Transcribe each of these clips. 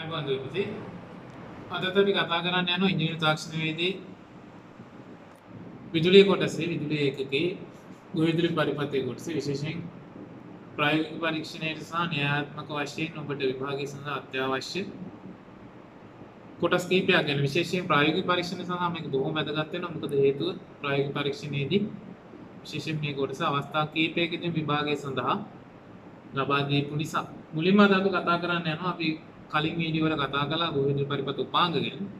බන්ධුවපති අදත් අපි කතා කරන්න යනවා ඉංජිනේරු තාක්ෂණයේදී විදුලිය කොටසේ විදුලිය ඒකකයේ ගොවිවිදුලි පරිපථයේ කොටසේ විශේෂයෙන් ප්‍රායෝගික පරීක්ෂණයට සහ න්‍යායාත්මක වශයෙන් ඔබට විභාගය සඳහා අත්‍යවශ්‍ය කොටස් කිහිපයක් ගැන විශේෂයෙන් ප්‍රායෝගික පරීක්ෂණ සඳහා මේක බොහොම වැදගත් වෙනවා. මොකද හේතුව ප්‍රායෝගික පරීක්ෂණයේදී විශේෂයෙන් මේ කොටස අවස්ථා කිහිපයකදී විභාගය සඳහා ලබා දීපු නිසා මුලින්ම අද අපි කතා කරන්න යනවා අපි කලින් වීඩියෝ වල කතා කළා ගොවිවිදුලි පරිපථ උපාංග ගැන.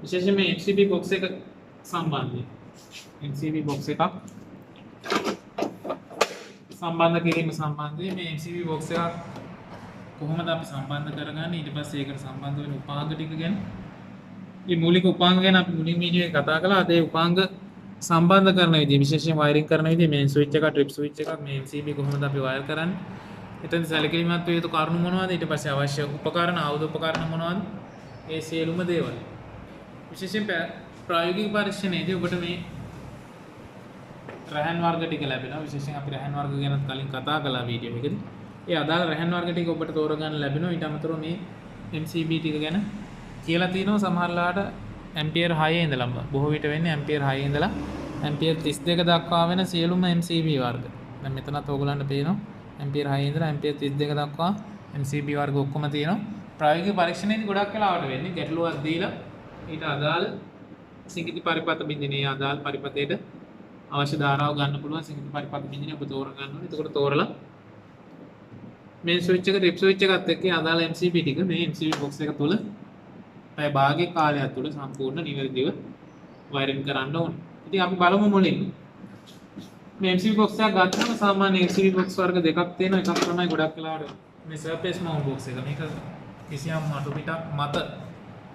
විශේෂයෙන් මේ MCB box එක සම්බන්ධයෙන් MCB box එකක් සම්බන්ධ කිරීම සම්බන්ධයෙන් මේ MCB box එකක් කොහොමද අපි සම්බන්ධ කරගන්නේ ඊට පස්සේ ඒකට සම්බන්ධ වෙන උපාංග ටික ගැන මේ මූලික උපාංග ගැන අපි මුලින් වීඩියෝ එකේ කතා කළා. ඒ උපාංග සම්බන්ධ කරන විදිහ විශේෂයෙන් වයරින් කරන විදිහ මේ ස්විච් එක ට්‍රිප් ස්විච් එකක් මේ MCB කොහොමද අපි වයර් කරන්නේ එතන සැලකිලිමත් වේ යුතු කරුණු මොනවද ඊට පස්සේ අවශ්‍ය උපකරණ ආයුධ උපකරණ මොනවද ඒ සියලුම දේවල් විශේෂයෙන් ප්‍රායෝගික පරීක්ෂණයේදී ඔබට මේ රහන් වර්ග ටික ලැබෙනවා. විශේෂයෙන් අපි රහන් වර්ග ගැන කලින් කතා කළා වීඩියෝ එකේදී. ඒ අදාළ රහන් වර්ග ටික ඔබට තෝරගන්න ලැබෙනවා. ඊට අමතරව මේ MCB ටික ගැන කියලා තියෙනවා. සමහරලාට ඇම්පියර් 6 ඉඳලම බොහෝ විට වෙන්නේ ඇම්පියර් 6 ඉඳලා ඇම්පියර් 32 දක්වා වෙන සියලුම MCB වර්ග. දැන් මෙතනත් ඕගලන්ට පේනවා ඇම්පියර් 6 ඉඳලා ඇම්පියර් 32 දක්වා MCB වර්ග ඔක්කොම තියෙනවා. ප්‍රායෝගික පරීක්ෂණයේදී ගොඩක් වෙලාවට වෙන්නේ ගැටලුවක් දීලා ඊට අදාළ සිඟිති පරිපථ බින්දිනේ අදාළ පරිපථයට අවශ්‍ය ධාරාව ගන්න පුළුවන් සිඟිති පරිපථ බින්දිනේ ඔබ තෝර ගන්න ඕනේ. එතකොට තෝරලා මේ ස්විච් එක ට්‍රිප් ස්විච් එකත් එක්ක අදාළ MCB ටික මේ MCB box එක තුල පැය භාගයක කාලයක් තුල සම්පූර්ණ නිවැරදිව වයරින් කරන්න ඕනේ. ඉතින් අපි බලමු මුලින්ම මේ MCB box එකක් ගත්තම සාමාන්‍ය MCB box වර්ග දෙකක් තියෙනවා. එකක් තමයි ගොඩක් වෙලාවට මේ surface mount box එක. මේක කිසියම් මඩු පිටක් මත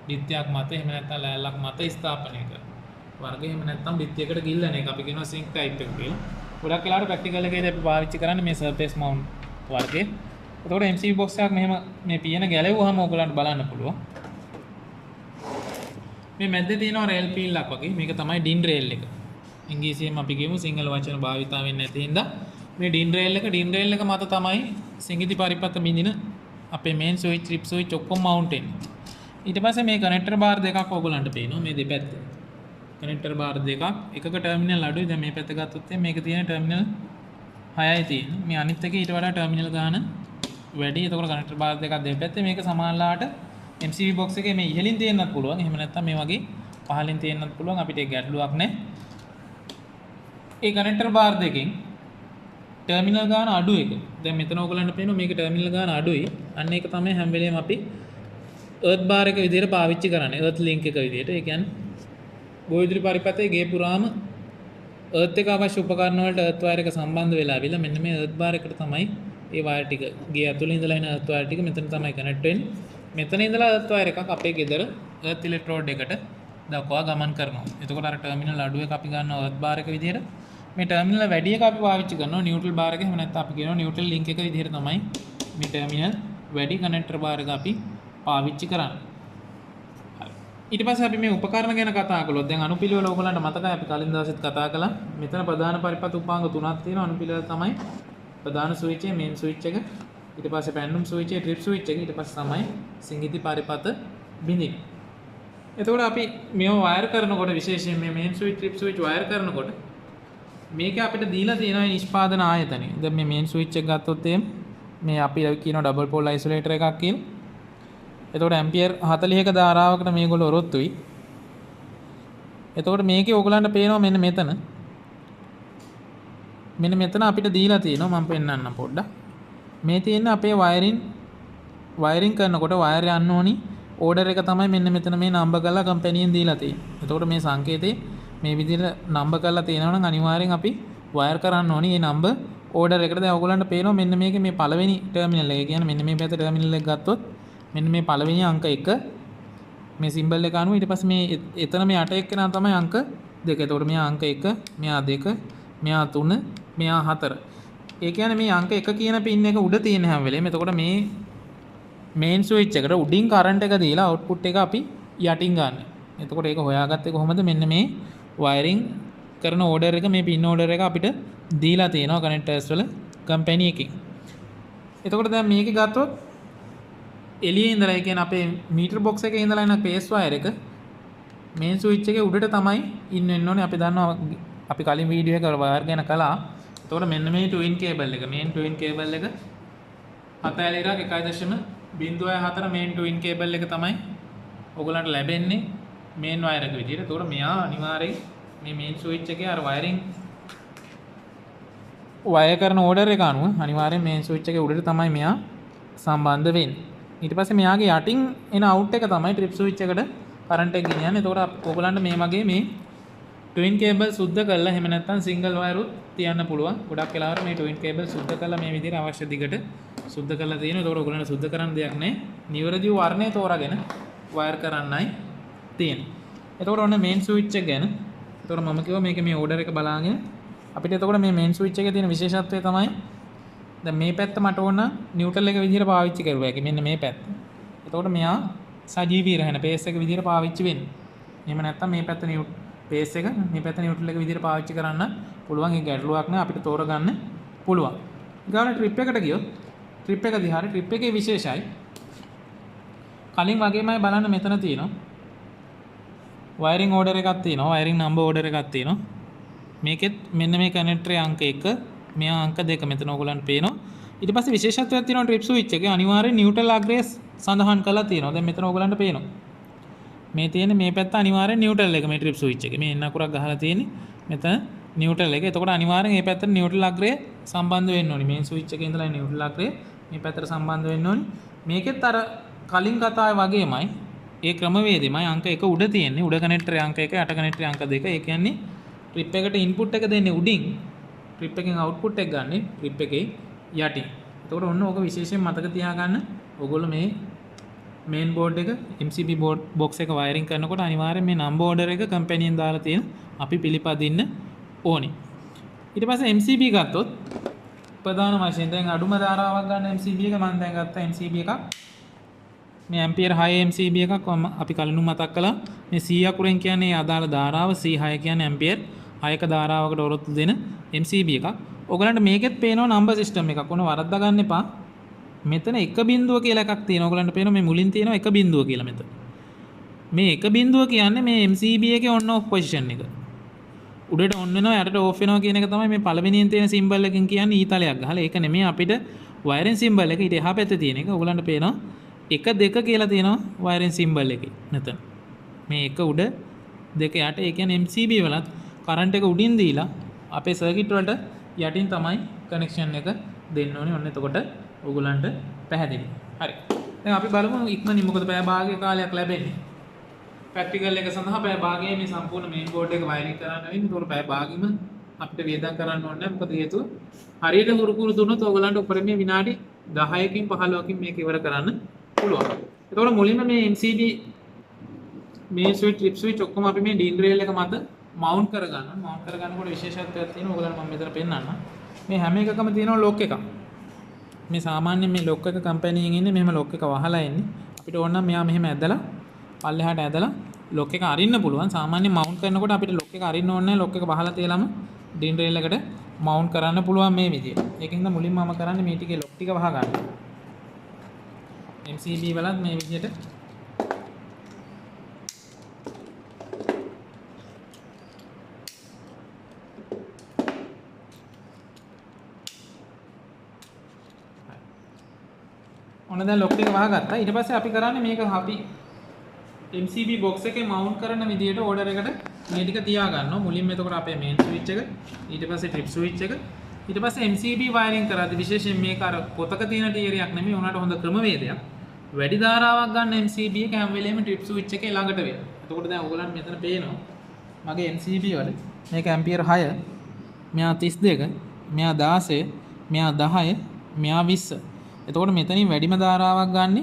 බිත්තියක් මත එහෙම නැත්නම් ලෑල්ලක් මත ස්ථාපනය කරන වර්ගය. එහෙම නැත්නම් බිත්තියකට ගිල්ලන එක අපි කියනවා sink type එක කියලා. ගොඩක් වෙලාවට ප්‍රැක්ටිකල් එකේදී අපි පාවිච්චි කරන්නේ මේ surface mount වර්ගය. එතකොට MCB box එකක් මෙහෙම මේ පියන ගැලෙවුවාම ඔයගලන්ට බලන්න පුළුවන්. මේ මැද්දේ තියෙනවා රේල් පීල්ලක් වගේ. මේක තමයි ඩින් රේල් එක. ඉංග්‍රීසියෙන් අපි කියමු සිංහල වචන භාවිතා වෙන්නේ නැති හින්දා මේ ඩින් රේල් එක මත තමයි සිඟිති පරිපථ බින්දින අපේ මේන් ස්විච් ට්‍රිප් ස්විච් ඔක්කොම මවුන්ට් වෙන්නේ. ඊට පස්සේ මේ කනෙක්ටර් බාර් දෙකක් ඔයගලන්ට පේනවා මේ දෙපැත්තේ. කනෙක්ටර් බාර් දෙකක් එකක ටර්මිනල් අඩුයි. දැන් මේ පැත්ත ගත්තොත් මේක තියෙන ටර්මිනල් 6යි තියෙන්නේ. මේ අනිත් එකේ ඊට වඩා ටර්මිනල් ගාන වැඩි. එතකොට කනෙක්ටර් බාර් දෙකක් දෙපැත්තේ මේක සමානලාට MCB box එකේ මේ ඉහළින් තියෙන්නත් පුළුවන්. එහෙම නැත්නම් මේ වගේ පහළින් තියෙන්නත් පුළුවන්. අපිට ඒක ගැටලුවක් නැහැ. ඒ කනෙක්ටර් බාර් දෙකෙන් ටර්මිනල් ගාන අඩු එක. දැන් මෙතන ඔයගලන්ට පේනවා මේක ටර්මිනල් ගාන අඩුයි. අන්න ඒක තමයි හැම වෙලේම අපි earth bar එක විදිහට පාවිච්චි කරන්නේ. earth link එක විදිහට. ඒ කියන්නේ ගොවිවිදුලි පරිපථයේ ගේ පුරාම earth එක අවශ්‍ය උපකරණ වලට earth wire එක සම්බන්ධ වෙලා ආවිලා මෙන්න මේ earth bar එකට තමයි ඒ wire ටික ගේ ඇතුළේ ඉඳලා එන earth wire ටික මෙතන තමයි කනෙක්ට් වෙන්නේ. මෙතන ඉඳලා earth wire එකක් අපේ ගෙදර earth electrode එකට දක්වා ගමන් කරනවා. එතකොට අර ටර්මිනල් අඩු එක අපි ගන්නවා earth bar එක විදිහට. මේ ටර්මිනල් වැඩි එක අපි පාවිච්චි කරනවා නියුට්‍රල් බාර් එක. එහෙම නැත්නම් අපි කියනවා නියුට්‍රල් ලින්ක් එක විදිහට තමයි මේ ටර්මිනල් වැඩි කනෙක්ටර් බාර් එක අපි පාවිච්චි කරන්නේ. ඊට පස්සේ අපි මේ උපකරණ ගැන කතා කළොත් දැන් අනුපිළිවෙල ඔයගලන්ට මතකයි අපි කලින් දවසෙත් කතා කළා. මෙතන ප්‍රධාන පරිපථ උපාංග තුනක් තියෙනවා. අනුපිළිවෙල තමයි ප්‍රධාන ස්විච් එක, මේන් ස්විච් එක, ඊට පස්සේ පැන්නුම් ස්විච් එක, ට්‍රිප් ස්විච් එක, ඊට පස්සේ තමයි සිඟිති පරිපථ බිඳින. එතකොට අපි මේව වයර් කරනකොට විශේෂයෙන් මේ මේන් ස්විච්, ට්‍රිප් ස්විච් වයර් කරනකොට මේක අපිට දීලා තියෙනවා නිෂ්පාදන ආයතනය. දැන් මේ මේන් ස්විච් එක ගත්තොත් මේ අපි කියනවා ඩබල් පෝල් අයිසොලේටර් එකක් කියලා. එතකොට ඇම්පියර් 40ක ධාරාවකට මේගොල්ලෝ ඔරොත්තුයි. එතකොට මේකේ ඕගලන්ට පේනවා මෙන්න මෙතන අපිට දීලා තියෙනවා මම පෙන්නන්නම් පොඩ්ඩක්. මේ තියෙන අපේ වයරින් කරනකොට වයර් යන්න ඕනි ඕඩර් එක තමයි මෙන්න මෙතන මේ නම්බර් කරලා කම්පැනියෙන් දීලා තියෙන්නේ. එතකොට මේ සංකේතේ මේ විදිහට නම්බර් කරලා තියෙනවා නම් අනිවාර්යෙන් අපි වයර් කරන්න ඕනි මේ නම්බර් ඕඩර් එකට. දැන් ඔයගොල්ලන්ට පේනවා මෙන්න මේකේ මේ පළවෙනි ටර්මිනල් එක. කියන්නේ මෙන්න මේ පැත්තේ ටර්මිනල් එක ගත්තොත් මෙන්න මේ පළවෙනි අංක 1 මේ සිම්බල් එක අනුව ඊට පස්සේ මේ එතන මේ අට එක්කෙනා තමයි අංක 2. එතකොට මෙයා අංක 1, මෙයා 2, මෙයා 3, මෙයා 4. ඒ කියන්නේ මේ අංක 1 කියන පින් එක උඩ තියෙන හැම වෙලේම. එතකොට මේ මේන් ස්විච් එකට උඩින් කරන්ට් එක දීලා අවුට්පුට් එක අපි යටින් ගන්න. එතකොට ඒක හොයාගත්තේ කොහොමද? මෙන්න මේ වයරින් කරන ඕඩර් එක මේ පින් ඕඩර් එක අපිට දීලා තියෙනවා කනෙක්ටර්ස් වල කම්පැනි එකකින්. එතකොට දැන් මේක ගත්තොත් එළියේ ඉඳලා ඒ කියන්නේ අපේ මීටර් බොක්ස් එකේ ඉඳලා එන පේස් වයර් එක මේන් ස්විච් එකේ උඩට තමයි ඉන්න වෙන්න ඕනේ. අපි දන්නවා අපි කලින් වීඩියෝ එකක වයර් ගැන කළා. එතකොට මෙන්න මේ ට්වින් කේබල් එක මේන් ට්වින් කේබල් එක 7.1.04 මේන් ට්වින් කේබල් එක තමයි ඔයගලන්ට ලැබෙන්නේ මේන් වයර් එක විදියට. එතකොට මෙයා අනිවාර්යයෙන් මේ මේන් ස්විච් එකේ අර වයරින් වයර් කරන ඕඩර් එක අනුව අනිවාර්යයෙන් මේන් ස්විච් එකේ උඩට තමයි මෙයා සම්බන්ධ වෙන්නේ. ඊට පස්සේ මෙයාගේ යටින් එන අවුට් එක තමයි ට්‍රිප් ස්විච් එකට කරන්ට් එක ගෙනියන්නේ. එතකොට ඔයගලන්ට මේ වගේ මේ ට්වින් කේබල් සුද්ධ කරලා එහෙම නැත්නම් සිංගල් වයර් උත් තියන්න පුළුවන්. ගොඩක් වෙලාවට මේ ට්වින් කේබල් සුද්ධ කරලා මේ විදිහට අවශ්‍ය දිගට සුද්ධ කරලා තියෙනවා. එතකොට ඔයගලන්ට සුද්ධ කරන්න දෙයක් නැහැ. නිවැරදිව වර්ණය තෝරාගෙන වයර් කරන්නයි තියෙන්නේ. එතකොට ඔන්න මේන් ස්විච් එක ගැන. එතකොට මම කිව්වා මේකේ මේ ඕඩර් එක බලාගෙන අපිට එතකොට මේ මේන් ස්විච් එකේ තියෙන විශේෂත්වය තමයි දැන් මේ පැත්ත මට ඕන නියුට්‍රල් එක විදිහට පාවිච්චි කරුවා. ඒක මෙන්න මේ පැත්ත. එතකොට මෙයා සජීවී රහන පේස් එක විදිහට පාවිච්චි වෙන්නේ. එහෙම නැත්නම් මේ පැත්ත පේස් එක මේ පැත්ත නියුට්‍රල් එක විදිහට පාවිච්චි කරන්න පුළුවන්. ඒ ගැටලුවක් නෑ අපිට තෝරගන්න පුළුවන්. ඊගාට ට්‍රිප් එකට ගියොත් ට්‍රිප් එක දිහා ට්‍රිප් එකේ විශේෂයි. කලින් වගේමයි බලන්න මෙතන තියෙනවා. වයරින් ඕඩර් එකක් තියෙනවා. වයරින් නම්බර් ඕඩර් එකක් තියෙනවා. මේකෙත් මෙන්න මේ කනෙක්ටරේ අංක 1 මෙයා අංක 2 මෙතන ඔයගලන්ට පේනවා. ඊට පස්සේ විශේෂත්වයක් තියෙනවා ට්‍රිප් ස්විච් එකේ අනිවාර්යෙන් නියුට්‍රල් අග්‍රේ සඳහන් කරලා තියෙනවා. දැන් මෙතන ඔයගලන්ට පේනවා. මේ තියෙන මේ පැත්ත අනිවාර්යෙන් නියුට්‍රල් එක මේ ට්‍රිප් ස්විච් එකේ. මේ එන්න අකුරක් ගහලා තියෙන්නේ මෙතන නියුට්‍රල් එක. එතකොට අනිවාර්යෙන් මේ පැත්තට නියුට්‍රල් අග්‍රේ සම්බන්ධ වෙන්න ඕනි. මේන් ස්විච් එකේ ඉඳලා නියුට්‍රල් අග්‍රේ මේ පැත්තට සම්බන්ධ වෙන්න ඕනි. මේකෙත් අර කලින් කතාවේ වගේමයි ඒ ක්‍රමවේදෙමයි අංක 1 උඩ තියෙන්නේ. උඩ කනෙක්ටරේ අංක 1 යට කනෙක්ටරේ අංක 2. ඒ කියන්නේ ට්‍රිප් එකට ඉන්පුට් එක දෙන්නේ උඩින් ට්‍රිප් එකෙන් අවුට්පුට් එක ගන්න ට්‍රිප් එකේ යටින්. එතකොට ඔන්න ඕක විශේෂයෙන් මතක තියාගන්න. ඔයගොල්ලෝ මේ මේන් බෝඩ් එක MCB බෝඩ් බොක්ස් එක වයරින් කරනකොට අනිවාර්යෙන් මේ නම්බර් ඕඩර් එක කම්පැනියෙන් දාලා තියෙන අපි පිළිපදින්න ඕනේ. ඊට පස්සේ MCB ගත්තොත් ප්‍රධාන වශයෙන් දැන් අඩුම ධාරාවක් ගන්න MCB එක මම දැන් ගත්තා MCB එකක්. මේ ඇම්පියර් 6 MCB එකක් අපි කලිනුම මතක් කළා. මේ C අකුරෙන් කියන්නේ අදාළ ධාරාව, C6 කියන්නේ ඇම්පියර් 6ක ධාරාවකට ඔරොත්තු දෙන MCB එකක්. ඔයගලන්ට මේකෙත් පේනවා නම්බර් සිස්ටම් එකක්. ඕන වරද්දා ගන්න එපා. මෙතන එක බිඳුව කියලා එකක් තියෙනවා. ඔයගලන්ට පේනවා මේ මුලින් තියෙනවා එක බිඳුව කියලා මෙතන. මේ එක බිඳුව කියන්නේ මේ MCB එකේ on off position එක. උඩට on වෙනවා යටට off වෙනවා කියන එක තමයි මේ පළවෙනියෙන් තියෙන සිම්බල් එකකින් කියන්නේ ඊතලයක් ගහලා. ඒක නෙමෙයි අපිට වයරින් සිම්බල් එක ඊට එහා පැත්තේ තියෙන එක. ඔයගලන්ට පේනවා 1 2 කියලා තියෙනවා වයරින් සිම්බල් එකේ. නැතන මේ එක උඩ දෙක යට ඒ කියන්නේ MCB වලත් කරන්ට් එක උඩින් දීලා අපේ සර්කිට් වලට යටින් තමයි කනෙක්ෂන් එක දෙන්න ඕනේ. ඔන්න එතකොට ඔයගලන්ට පැහැදිලි. හරි. දැන් අපි බලමු ඉක්මනින් මොකද පැය භාගයක කාලයක් ලැබෙන්නේ. ප්‍රැක්ටිකල් එක සඳහා පැය භාගයේ මේ සම්පූර්ණ මේන් බෝඩ් එක වයරින් කරන්න වෙන්නේ. ඒතකොට පැය භාගෙම අපිට වේදම් කරන්න ඕනේ නැහැ. මොකද හේතුව හරියට හුරුකුරු දුන්නොත් ඔයගලන්ට උපරිමයේ විනාඩි 10කින් 15කින් මේක ඉවර කරන්න පුළුවන්. එතකොට මුලින්ම මේ MCB මේ ස්විච් ට්‍රිප් ස්විච් ඔක්කොම අපි මේ ඩීන් රේල් එක මත මවුන්ට් කරගන්න. මවුන්ට් කරගන්නකොට විශේෂත්වයක් තියෙනවා. ඔයගලන්ට මම මෙතන පෙන්නන්නම්. මේ හැම එකකම තියෙනවා ලොක් එකක්. මේ සාමාන්‍යයෙන් මේ ලොක් එක කම්පැනියෙන් ඉන්නේ මෙහෙම ලොක් එක වහලා එන්නේ. අපිට ඕන නම් මෙයා මෙහෙම ඇදලා පල්ලෙහාට ඇදලා ලොක් එක අරින්න පුළුවන්. සාමාන්‍යයෙන් මවුන්ට් කරනකොට අපිට ලොක් එක අරින්න ඕනේ නැහැ. ලොක් එක වහලා තියලාම ඩීන් රේල් එකට මවුන්ට් කරන්න පුළුවන් මේ විදියට. ඒකින්ද මුලින්ම මම කරන්නේ මේ ටිකේ ලොක් ටික වහගන්න. MCB වලත් මේ විදියට ඔන්න දැන් ලොක් ටික වහගත්තා. ඊට පස්සේ අපි කරන්නේ මේක අපි MCB box එකේ mount කරන විදියට order එකට මේ ටික තියා ගන්නවා. මුලින්ම එතකොට අපේ main switch එක, ඊට පස්සේ trip switch එක, ඊට පස්සේ MCB wiring කරද්දී විශේෂයෙන් මේක අර පොතක තියෙන තියරයක් නෙමෙයි උනාට හොඳ ක්‍රමවේදයක්. වැඩි ධාරාවක් ගන්න MCB එක හැම වෙලේම trip switch එකේ ළඟට වෙනවා. එතකොට දැන් ඔයගලන්ට මෙතන පේනවා මගේ MCB වල මේක ඇම්පියර් 6, මෙයා 32, මෙයා 16, මෙයා 10, මෙයා 20. එතකොට මෙතනින් වැඩිම ධාරාවක් ගන්න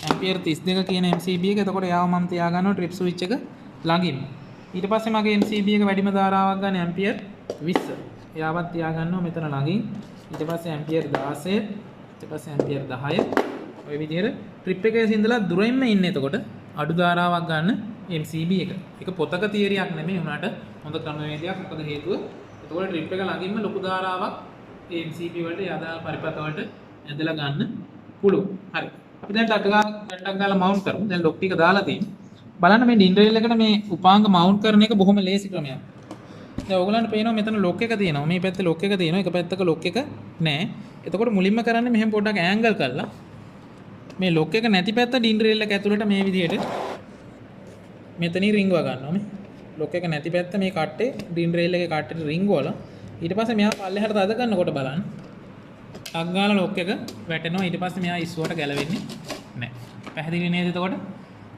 ඇම්පියර් 32 කියන MCB එක. එතකොට යාව මම තියා ගන්නවා trip switch එක ළඟින්. ඊට පස්සේ මගේ MCB එක වැඩිම ධාරාවක් ගන්න ඇම්පියර් 20. යාවත් තියා ගන්නවා මෙතන ළඟින්. ඊට පස්සේ ඇම්පියර් 16, ඊට පස්සේ ඇම්පියර් 10. ඔය විදිහට trip එකේ ඉඳලා දුරින්ම ඉන්නේ. එතකොට අඩු ධාරාවක් ගන්න MCB එක. ඒක පොතක තියරියක් නෙමෙයි උනාට හොඳ ක්‍රමවේදයක්. මොකද හේතුව එතකොට trip එක ළඟින්ම ලොකු ධාරාවක් MCB වලට යදා පරිපත වලට ඇදලා ගන්න පුළුවන්. හරි. අපි දැන් ටක් ගාලා මවුන්ට් කරමු. දැන් ලොක් ටික දාලා තියෙනවා. බලන්න මේ ඩින් රේල් එකට මේ උපාංග මවුන්ට් කරන එක බොහොම ලේසි ක්‍රමයක්. දැන් ඕගලන්ට පේනවා මෙතන ලොක් එක තියෙනවා. මේ පැත්තේ ලොක් එක තියෙනවා. එක පැත්තක ලොක් එක නැහැ. එතකොට මුලින්ම කරන්නේ මෙහෙම පොඩ්ඩක් ඈන්ගල් කරලා මේ ලොක් එක නැති පැත්ත ඩින් රේල් එක ඇතුළට මේ විදිහට මෙතනින් රින්ගව ගන්නවා මේ. ලොක් එක නැති පැත්ත මේ කට්ටේ ඩින් රේල් එකේ කට්ටේට රින්ගවලා ඊට පස්සේ මෙහා පල්ලෙහාට තද කරනකොට බලන්න. ටක් ගාලා ලොක් එක වැටෙනවා. ඊට පස්සේ මෙහා ඉස්සුවට ගැලවෙන්නේ නැහැ. පැහැදිලි නේද එතකොට?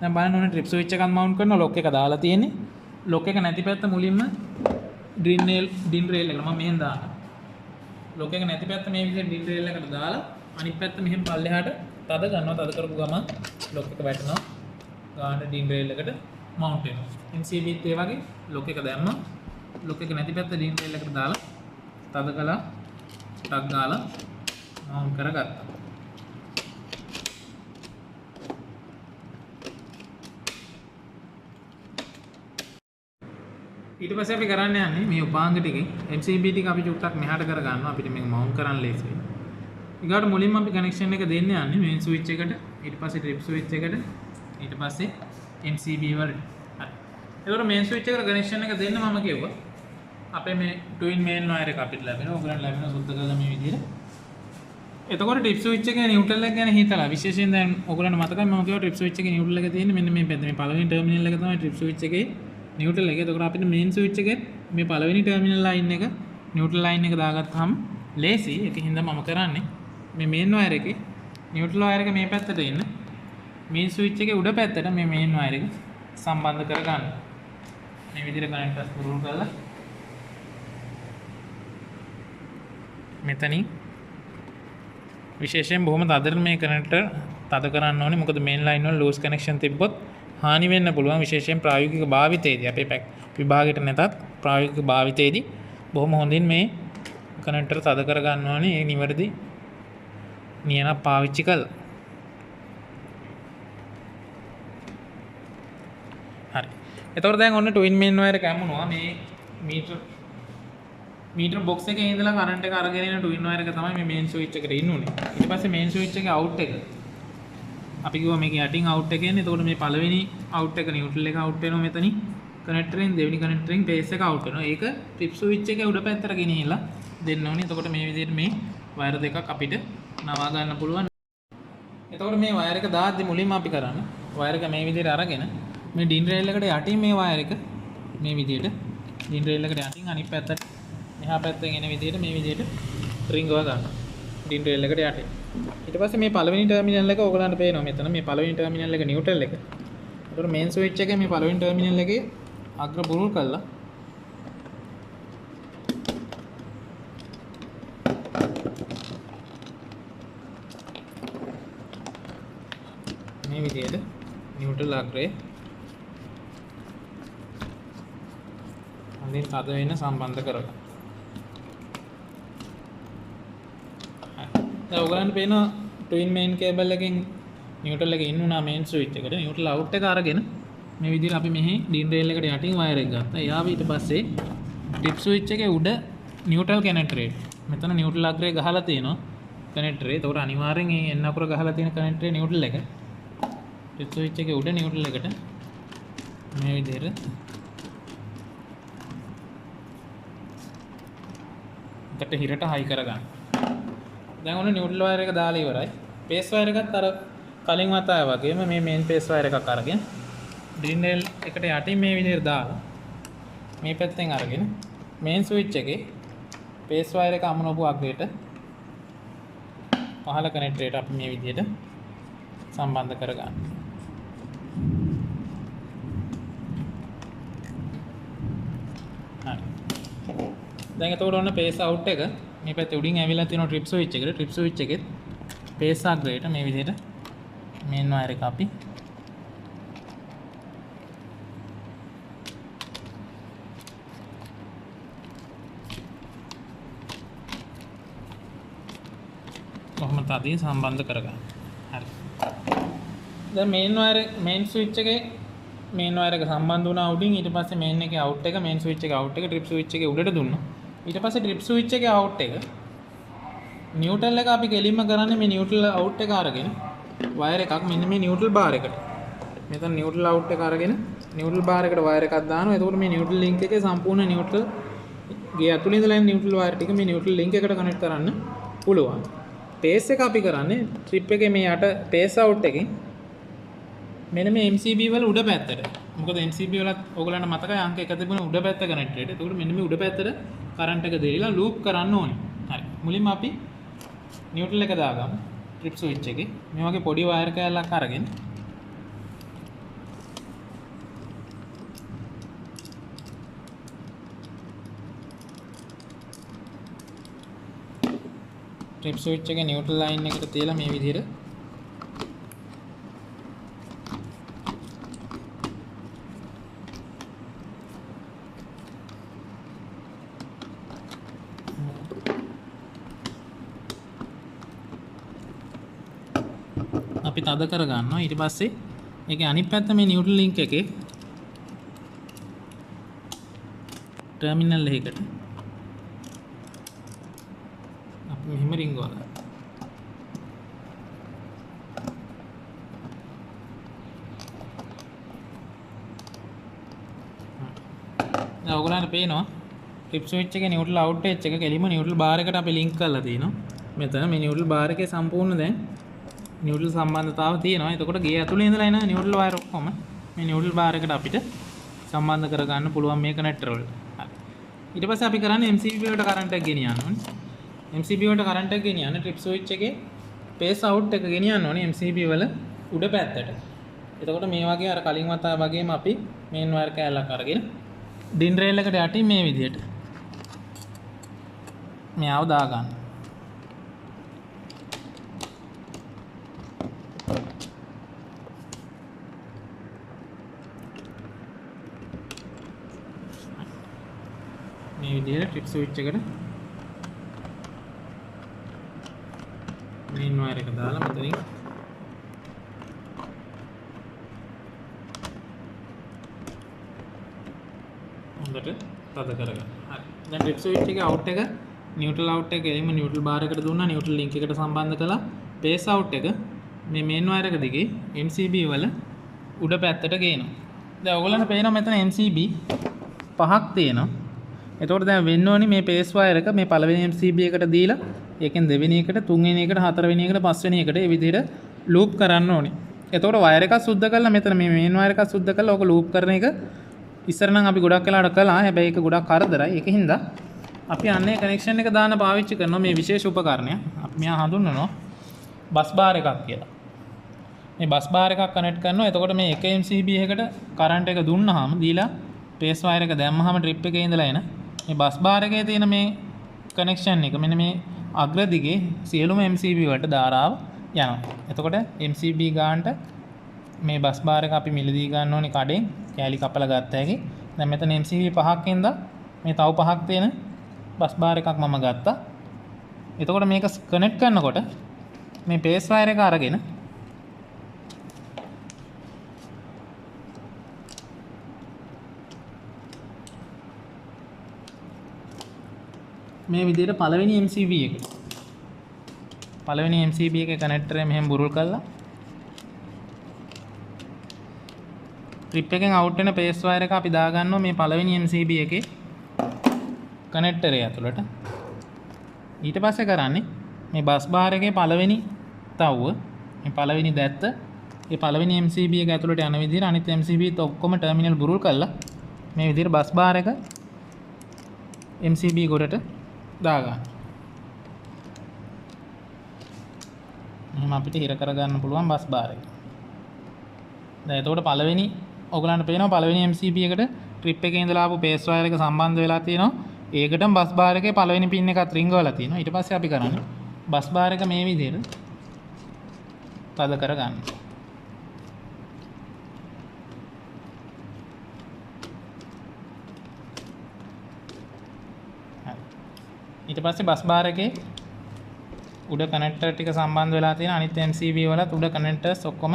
දැන් බලන්න ඕනේ ට්‍රිප් ස්විච් එකක් මවුන්ට් කරනවා. ලොක් එක දාලා තියෙන්නේ. ලොක් එක නැති පැත්ත මුලින්ම ඩින් රේල් එකට මම මෙහෙන් දානවා. ලොක් එක නැති පැත්ත මේ විදිහට ඩින් රේල් එකට දාලා අනිත් පැත්ත මෙහෙන් පල්ලෙහාට තද කරනවා. තද කරපු ගමන් ලොක් එක වැටෙනවා. ගාන ඩින් රේල් එකට මවුන්ට් වෙනවා. MCBත් ඒ වගේ ලොක් එක දැම්මා. ලොක් එක නැති පැත්ත ඩින් රේල් එකට දාලා තද කළා. ටක් ගාලා මවුන්ට් කරගත්තා. ඊට පස්සේ අපි කරන්න යන්නේ මේ උපාංග ටිකෙන් MCB ටික අපි චුට්ටක් මෙහාට කර ගන්නවා. අපිට මේක මවුන්ට් කරන්න ලේසි වෙයි. ඊගාට මුලින්ම අපි කනෙක්ෂන් එක දෙන්න යන්නේ මේන් ස්විච් එකට, ඊට පස්සේ ට්‍රිප් ස්විච් එකට, ඊට පස්සේ MCB වලට. හරි. ඒකට මේන් ස්විච් එකට කනෙක්ෂන් එක දෙන්න මම කිව්වා. අපේ මේ ට්වින් මේන් වයර් එක අපිට ලැබෙනවා. ඔයගලන්ට ලැබෙනවා සුද්ධ කරලා මේ විදිහට. එතකොට ට්‍රිප් ස්විච් එකේ නියුට්‍රල් එක ගැන හිතලා විශේෂයෙන් දැන් ඔයගලන්ට මතකයි මම කිව්වා ට්‍රිප් ස්විච් එකේ නියුට්‍රල් එක තියෙන්නේ මෙන්න මේ පැත්තේ. මේ පළවෙනි ටර්මිනල් එක තමයි ට්‍රිප් ස්විච් එකේ නියුට්‍රල් එක. එතකොට අපිට මේන් ස්විච් එකේ මේ පළවෙනි ටර්මිනල් ලයින් එක නියුට්‍රල් ලයින් එක දාගත්තාම ලේසි. ඒකින් හින්දා මම කරන්නේ මේ මේන් වයර් එකේ නියුට්‍රල් වයර් එක මේ පැත්තට එන්න. මේන් ස්විච් එකේ උඩ පැත්තට මේ මේන් වයර් එක සම්බන්ධ කරගන්න. මේ විදිහට කනෙක්ටර්ස් පුරුදු කරලා මෙතනින් විශේෂයෙන් බොහොම තදට මේ කනෙක්ටර් තද කරන්න ඕනේ. මොකද මේන් ලයින් වල ලූස් කනෙක්ෂන් තිබ්බොත් හානි වෙන්න පුළුවන්. විශේෂයෙන් ප්‍රායෝගික භාවිතයේදී අපේ පැක් විභාගයට නැතත් ප්‍රායෝගික භාවිතයේදී බොහොම හොඳින් මේ කනෙක්ටර් තද කර ගන්න ඕනේ. ඒ නිවැරදි නියමයක් පාවිච්චි කළා. හරි. එතකොට දැන් ඔන්න ට්වින් මේන් වයර් එක ඇමුණා. මේ මීටර් බොක්ස් එකේ ඉඳලා කරන්ට් එක අරගෙන එන ට්වින් වයර් එක තමයි මේ මේන් ස්විච් එකට ඉන්නුනේ. ඊට පස්සේ මේන් ස්විච් එකේ අවුට් එක අපි කිව්වා මේක යටින් අවුට් එක එන්නේ. එතකොට මේ පළවෙනි අවුට් එක නියුට්‍රල් එක අවුට් වෙනවා මෙතනින්. කනෙක්ටරෙන් දෙවෙනි කනෙක්ටරෙන් බේස් එක අවුට් වෙනවා. ඒක ට්‍රිප් ස්විච් එකේ උඩ පැත්තට ගෙනියලා දෙන්න ඕනේ. එතකොට මේ විදිහට මේ වයර් දෙකක් අපිට නවා ගන්න පුළුවන්. එතකොට මේ වයර් එක දාද්දි මුලින්ම අපි කරන්නේ වයර් එක මේ විදිහට අරගෙන මේ ඩින් රේල් එකට යටින් මේ වයර් එක මේ විදිහට ඩින් රේල් එකට යටින් අනිත් පැත්තට මෙහා පැත්තෙන් එන විදිහට මේ විදිහට රින්ගව ගන්නවා ඩින් රේල් එකට යටින්. ඊට පස්සේ මේ පළවෙනි ටර්මිනල් එක ඔයගලන්ට පේනවා මෙතන මේ පළවෙනි ටර්මිනල් එක නියුට්‍රල් එක. ඒතකොට මේන් ස්විච් එකේ මේ පළවෙනි ටර්මිනල් එකේ අග්‍ර බුරුල් කරලා මේ විදිහට නියුට්‍රල් අග්‍රේ හොඳින් තද වෙන සම්බන්ධ කරගන්න. දැන් ඔයගලන්ට පේනවා ට්වින් මේන් කේබල් එකෙන් නියුට්‍රල් එක ඉන්න උනා මේන් ස්විච් එකට. නියුට්‍රල් අවුට් එක අරගෙන මේ විදිහට අපි මෙහි ඩින් රේල් එකට යටින් වයර් එක ගත්තා. එයාව ඊට පස්සේ ටිප් ස්විච් එකේ උඩ නියුට්‍රල් කනෙක්ටරේ. මෙතන නියුට්‍රල් අග්‍රේ ගහලා තියෙනවා කනෙක්ටරේ. ඒතකොට අනිවාර්යෙන් මේ එන්න අකුර ගහලා තියෙන කනෙක්ටරේ නියුට්‍රල් එක. ටිප් ස්විච් එකේ උඩ නියුට්‍රල් එකට මේ විදිහට එකට හිරට හයි කරගන්න. දැන් ඔන්න නියුට්‍රල් වයර් එක දාලා ඉවරයි. පේස් වයර් එකත් අර කලින් වතාවේ වගේම මේ මේන් පේස් වයර් එකක් අරගෙන ඩින් රේල් එකට යටින් මේ විදිහට දාලා මේ පැත්තෙන් අරගෙන මේන් ස්විච් එකේ පේස් වයර් එක අමුණපු අග්‍රයට පහළ කනෙක්ටරේට අපි මේ විදිහට සම්බන්ධ කරගන්න. හරි. දැන් එතකොට ඔන්න පේස් අවුට් එක මේ පැත්තේ උඩින් ඇවිල්ලා තියෙනවා ට්‍රිප් ස්විච් එකට. ට්‍රිප් ස්විච් එකෙත් පේස් අග්‍රයට මේ විදිහට මේන් වයර් එක අපි කොහොමද තදින් සම්බන්ධ කරගන්න. හරි. දැන් මේන් ස්විච් එකේ මේන් වයර් එක සම්බන්ධ වුණා උඩින්. ඊට පස්සේ මේන් එකේ අවුට් එක මේන් ස්විච් එකේ අවුට් එක ට්‍රිප් ස්විච් එකේ උඩට දුන්නා. ඊට පස්සේ ට්‍රිප් ස්විච් එකේ අවුට් එක නියුට්‍රල් එක අපි කෙලින්ම කරන්නේ මේ නියුට්‍රල් අවුට් එක අරගෙන වයර් එකක් මෙන්න මේ නියුට්‍රල් බාර් එකට. මෙතන නියුට්‍රල් අවුට් එක අරගෙන නියුට්‍රල් බාර් එකට වයර් එකක් දානවා. එතකොට මේ නියුට්‍රල් ලින්ක් එකේ සම්පූර්ණ නියුට්‍රල් ගේ ඇතුළේ ඉඳලා එන නියුට්‍රල් වයර් ටික මේ නියුට්‍රල් ලින්ක් එකට කනෙක්ට් කරන්න පුළුවන්. පේස් එක අපි කරන්නේ ට්‍රිප් එකේ මේ යට පේස් අවුට් එකෙන් මෙන්න මේ MCB වල උඩ පැත්තට. මොකද MCB වලත් ඕගලන්ට මතකයි අංක 1 තිබුණ උඩ පැත්ත කනෙක්ටඩ්. එතකොට මෙන්න මේ උඩ පැත්තට කරන්ට් එක දෙලිලා ලූප් කරන්න ඕනේ. හරි. මුලින්ම අපි නියුට්‍රල් එක දාගමු. ට්‍රිප් ස්විච් එකේ මේ වගේ පොඩි වයර් කෑල්ලක් අරගෙන ට්‍රිප් ස්විච් එකේ නියුට්‍රල් ලයින් එකට තියලා මේ විදිහට අපි තද කර ගන්නවා. ඊට පස්සේ ඒකේ අනිත් පැත්ත මේ නියුට්‍රල් ලින්ක් එකේ ටර්මිනල් එකකට අපි මෙහෙම රින්ගවලා දැන් ඔයගොල්ලන්ට පේනවා ට්‍රිප් ස්විච් එකේ නියුට්‍රල් අවුට් එක කෙලිම නියුට්‍රල් බාර් එකට අපි ලින්ක් කරලා තියෙනවා. මෙතන මේ නියුට්‍රල් බාර් එකේ සම්පූර්ණ දැන් නියුට්‍රල් සම්බන්ධතාව තියෙනවා. එතකොට ගේ ඇතුලේ ඉඳලා එන නියුට්‍රල් වයර් ඔක්කොම මේ නියුට්‍රල් බාර් එකට අපිට සම්බන්ධ කරගන්න පුළුවන් මේ කනෙක්ටර් වලට. හරි. ඊට පස්සේ අපි කරන්නේ MCB වලට කරන්ට් එක ගෙනියන්න ඕනේ. MCB වලට කරන්ට් එක ගෙනියන්න ට්‍රිප් ස්විච් එකේ පේස් අවුට් එක ගෙනියන්න ඕනේ MCB වල උඩ පැත්තට. එතකොට මේ වගේ අර කලින් වතාව වගේම අපි මේන් වයර් කෑල්ලක් අරගෙන ඩින් රේල් එකට යටින් මේ විදිහට මෙයාව දාගන්න. මේ විදිහට ට්‍රිප් ස්විච් එකට මේන් වයර් එක දාලා මෙතනින් හොඳට තද කරගන්න. හරි. දැන් ට්‍රිප් ස්විච් එකේ අවුට් එක නියුට්‍රල් අවුට් එක එළිම නියුට්‍රල් බාර් එකට දුන්නා. නියුට්‍රල් ලින්ක් එකට සම්බන්ධ කළා. බේස් අවුට් එක මේ මේන් වයර් එක දිගේ MCB වල උඩ පැත්තට ගේනවා. දැන් ඔයගොල්ලන්ට පේනවා මෙතන MCB පහක් තියෙනවා. එතකොට දැන් වෙන්න ඕනි මේ පේස් වයර් එක මේ පළවෙනි MCB එකට දීලා ඒකෙන් දෙවෙනි එකට තුන්වෙනි එකට හතරවෙනි එකට පස්වෙනි එකට මේ විදිහට ලූප් කරන්න ඕනි. එතකොට වයර් එකක් සුද්ධ කරලා මෙතන මේ මේන් වයර් එකක් සුද්ධ කරලා ඕක ලූප් කරන එක ඉස්සර නම් අපි ගොඩක් වෙලාවට කළා. හැබැයි ඒක ගොඩක් කරදරයි. ඒකින්ද අපි අන්නේ කනෙක්ෂන් එක දාන්න පාවිච්චි කරනවා මේ විශේෂ උපකරණය. අපි මෙයා හඳුන්වනවා බස් බාර් එකක් කියලා. මේ බස් බාර් එකක් කනෙක්ට් කරනවා. එතකොට මේ එක MCB එකකට කරන්ට් එක දුන්නාම දීලා පේස් වයර් එක දැම්මහම ට්‍රිප් එකේ ඉඳලා එන මේ බස් බාර් එකේ තියෙන මේ කනෙක්ෂන් එක මෙන්න මේ අග්‍ර දිගේ සියලුම MCB වලට ධාරාව යනවා. එතකොට MCB ගානට මේ බස් බාර් එක අපි මිලදී ගන්න ඕනේ කඩෙන් කෑලි කපලා ගත්ත හැකි. දැන් මෙතන MCB පහක් ඉඳලා මේ තව පහක් තියෙන බස් බාර් එකක් මම ගත්තා. එතකොට මේක කනෙක්ට් කරනකොට මේ පේස් වයර් එක අරගෙන මේ විදිහට පළවෙනි MCB එක පළවෙනි MCB එකේ කනෙක්ටර් එක මෙහෙම බුරුල් කරලා ට්‍රිප් එකෙන් අවුට් වෙන පේස් වයර් එක අපි දාගන්නවා මේ පළවෙනි MCB එකේ කනෙක්ටර් එක ඇතුළට. ඊට පස්සේ කරන්නේ මේ බස් බාර් එකේ පළවෙනි තව්ව මේ පළවෙනි දැත්ත මේ පළවෙනි MCB එක ඇතුළට යන විදිහට අනිත් MCB ඔක්කොම ටර්මිනල් බුරුල් කරලා මේ විදිහට බස් බාර් එක MCB ගොඩට දාගන්න. එහෙනම් අපිට හිර කරගන්න පුළුවන් බස් බාර් එක. දැන් එතකොට පළවෙනි ඔයගලන්ට පේනවා පළවෙනි MCB එකට ට්‍රිප් එකේ ඉඳලා ආපු පේස් වයර් එක සම්බන්ධ වෙලා තියෙනවා. ඒකටම බස් බාර් එකේ පළවෙනි පින් එකත් රින්ගවලා තියෙනවා. ඊට පස්සේ අපි කරන්නේ බස් බාර් එක මේ විදිහට තද කරගන්න. ඊට පස්සේ බස් බාර් එකේ උඩ කනෙක්ටර් ටික සම්බන්ධ වෙලා තියෙන අනිත් MCB වලත් උඩ කනෙක්ටර්ස් ඔක්කොම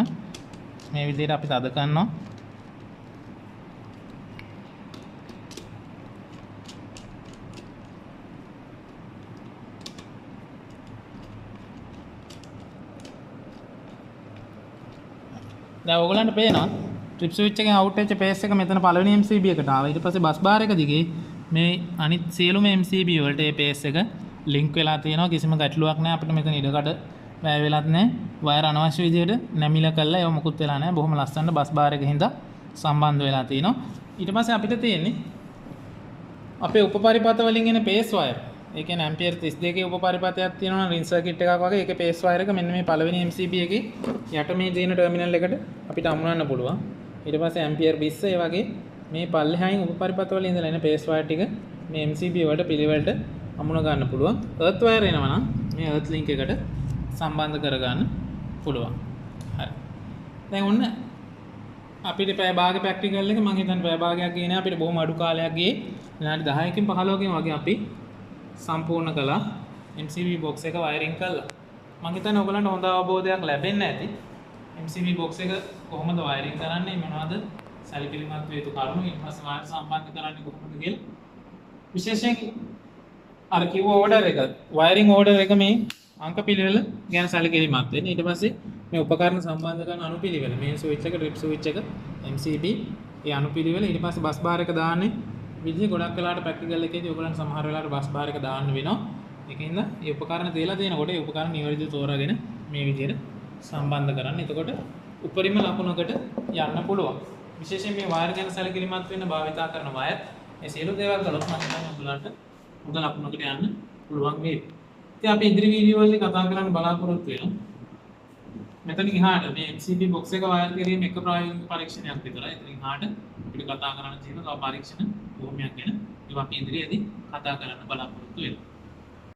මේ විදිහට අපි තද කරනවා. දැන් ඔයගලන්ට පේනවා ට්‍රිප් ස්විච් එකෙන් අවුට් වෙච්ච පේස් එක මෙතන පළවෙනි MCB එකට ආවා. ඊට පස්සේ බස් බාර් එක දිගේ මේ අනිත් සියලුම MCB වලට මේ පේස් එක ලින්ක් වෙලා තියෙනවා. කිසිම ගැටලුවක් නැහැ. අපිට මෙතන ඉඩකඩ වැය වෙලත් නැහැ. වයර් අනවශ්‍ය විදියට නැමිලා කරලා ඒව මොකුත් වෙලා නැහැ. බොහොම ලස්සනට බස් බාර් එක හින්දා සම්බන්ධ වෙලා තියෙනවා. ඊට පස්සේ අපිට තියෙන්නේ අපේ උපපරිපත වලින් එන පේස් වයර්. ඒ කියන්නේ ඇම්පියර් 32 උපපරිපතයක් තියෙනවා නම් රින් සර්කිට් එකක් වගේ. ඒකේ පේස් වයර් එක මෙන්න මේ පළවෙනි MCB එකේ යට මේ තියෙන ටර්මිනල් එකට අපිට අමුණන්න පුළුවන්. ඊට පස්සේ ඇම්පියර් 20 ඒ වගේ මේ පල්ලෙහායින් උපපරිපත වල ඉඳලා එන පේස් වයර් ටික මේ MCB වලට පිළිවෙලට අමුණ ගන්න පුළුවන්. එර්ත් වයර් එනවා නම් මේ එර්ත් ලින්ක් එකට සම්බන්ධ කර ගන්න පුළුවන්. හරි. දැන් ඔන්න අපිට පැය භාග ප්‍රැක්ටිකල් එක මම හිතන්නේ පැය භාගයක් ගියේ නෑ. අපිට බොහොම අඩු කාලයක් ගියේ. විනාඩි 10කින් 15කින් වගේ අපි සම්පූර්ණ කළා MCB box එක වයරින් කළා. මම හිතන්නේ ඔයගලන්ට හොඳ අවබෝධයක් ලැබෙන්න ඇති. MCB box එක කොහොමද වයරින් කරන්නේ, මොනවද සැලකිලිමත් වේ යුතු කරුණු, ඊට පස්සේ වයර් සම්බන්ධ කරන්නේ කොහොමද කියලා. විශේෂයෙන් අර කිව්ව ඕඩර් එක වයරින් ඕඩර් එක මේ අංක පිළිවෙල ගැන සැලකිලිමත් වෙන්න. ඊට පස්සේ මේ උපකරණ සම්බන්ධ කරන අනුපිළිවෙල, මේ ස්විච් එක, ඩ්‍රිප් ස්විච් එක, MCB ඒ අනුපිළිවෙල, ඊට පස්සේ බස් බාර් එක දාන්නේ විදිහ ගොඩක් වෙලාවට ප්‍රැක්ටිකල් එකේදී ඔයගොල්ලන් සමහර වෙලාවට බස් බාර් එක දාන්න වෙනවා. ඒකින්ද මේ උපකරණ දෙලා තියෙනකොට ඒ උපකරණ නිවැරදිව තෝරාගෙන මේ විදිහට සම්බන්ධ කරන්න. එතකොට උපරිම ලකුණකට යන්න පුළුවන්. විශේෂයෙන් මේ වයර් ගැන සැලකිලිමත් වෙන්න භාවිතා කරන වයර් මේ සියලු දේවල් කළොත් මම හිතන්නේ ඔයගොල්ලන්ට හොඳ ලකුණකට යන්න පුළුවන් වෙයි. ඉතින් අපි ඉදිරි වීඩියෝ වලදී කතා කරන්න බලාපොරොත්තු වෙනවා. මෙතන ඉහාට මේ MCB box එක වයර් කිරීම එක ප්‍රායෝගික පරීක්ෂණයක් විතරයි. එතන ඉහාට අපිට කතා කරන්න තියෙන තව පරීක්ෂණ බොහොමයක් ගැන ඒවා අපි ඉදිරියේදී කතා කරන්න බලාපොරොත්තු වෙනවා.